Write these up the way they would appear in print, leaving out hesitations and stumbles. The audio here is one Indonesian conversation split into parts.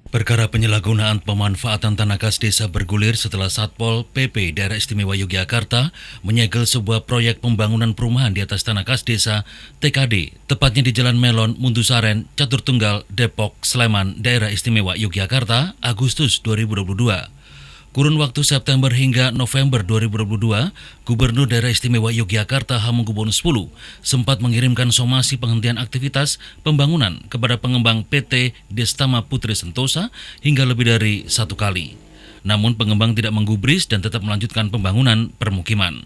Perkara penyalahgunaan pemanfaatan tanah kas desa bergulir setelah Satpol PP Daerah Istimewa Yogyakarta menyegel sebuah proyek pembangunan perumahan di atas tanah kas desa TKD, tepatnya di Jalan Melon, Muntusaren, Catur Tunggal, Depok, Sleman, Daerah Istimewa Yogyakarta, Agustus 2022. Kurun waktu September hingga November 2022, Gubernur Daerah Istimewa Yogyakarta Hamengkubuwono X sempat mengirimkan somasi penghentian aktivitas pembangunan kepada pengembang PT Destama Putri Sentosa hingga lebih dari 1 kali. Namun pengembang tidak menggubris dan tetap melanjutkan pembangunan permukiman.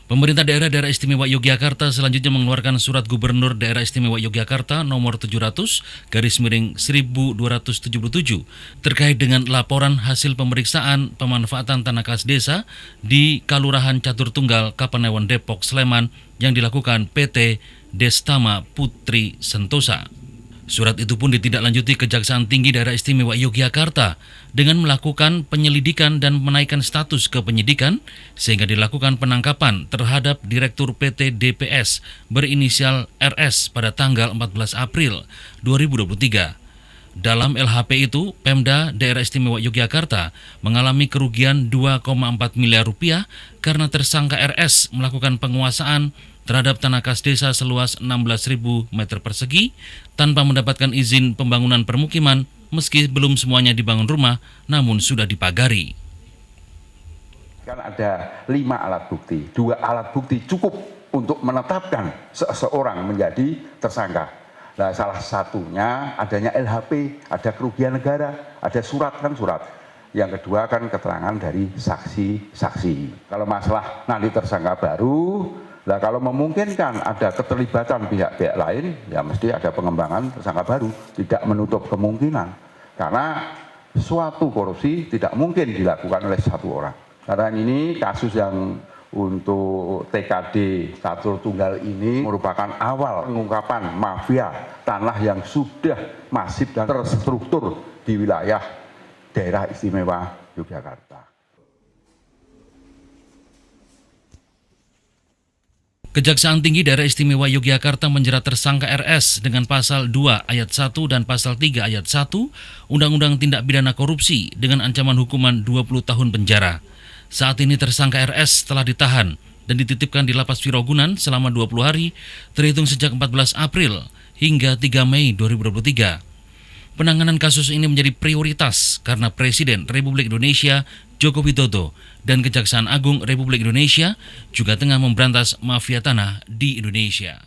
Pemerintah Daerah Istimewa Yogyakarta selanjutnya mengeluarkan Surat Gubernur Daerah Istimewa Yogyakarta nomor 700/1277 terkait dengan laporan hasil pemeriksaan pemanfaatan tanah kas desa di Kalurahan Catur Tunggal, Kapanewon, Depok, Sleman yang dilakukan PT Destama Putri Sentosa. Surat itu pun ditindaklanjuti Kejaksaan Tinggi Daerah Istimewa Yogyakarta dengan melakukan penyelidikan dan menaikkan status ke penyidikan sehingga dilakukan penangkapan terhadap Direktur PT DPS berinisial RS pada tanggal 14 April 2023. Dalam LHP itu, Pemda Daerah Istimewa Yogyakarta mengalami kerugian 2,4 miliar rupiah karena tersangka RS melakukan penguasaan terhadap tanah kas desa seluas 16.000 meter persegi tanpa mendapatkan izin pembangunan permukiman meski belum semuanya dibangun rumah namun sudah dipagari. Kan ada 5 alat bukti, 2 alat bukti cukup untuk menetapkan seseorang menjadi tersangka. Nah, salah satunya adanya LHP, ada kerugian negara, ada surat. Yang kedua kan keterangan dari saksi-saksi. Kalau masalah nanti tersangka baru, nah kalau memungkinkan ada keterlibatan pihak-pihak lain, ya mesti ada pengembangan tersangka baru, tidak menutup kemungkinan. Karena suatu korupsi tidak mungkin dilakukan oleh satu orang. Karena ini kasus yang untuk TKD Catur Tunggal ini merupakan awal pengungkapan mafia tanah yang sudah masif dan terstruktur di wilayah Daerah Istimewa Yogyakarta. Kejaksaan Tinggi Daerah Istimewa Yogyakarta menjerat tersangka RS dengan pasal 2 ayat 1 dan pasal 3 ayat 1 Undang-Undang Tindak Pidana Korupsi dengan ancaman hukuman 20 tahun penjara. Saat ini tersangka RS telah ditahan dan dititipkan di Lapas Wirogunan selama 20 hari terhitung sejak 14 April hingga 3 Mei 2023. Penanganan kasus ini menjadi prioritas karena Presiden Republik Indonesia Joko Widodo dan Kejaksaan Agung Republik Indonesia juga tengah memberantas mafia tanah di Indonesia.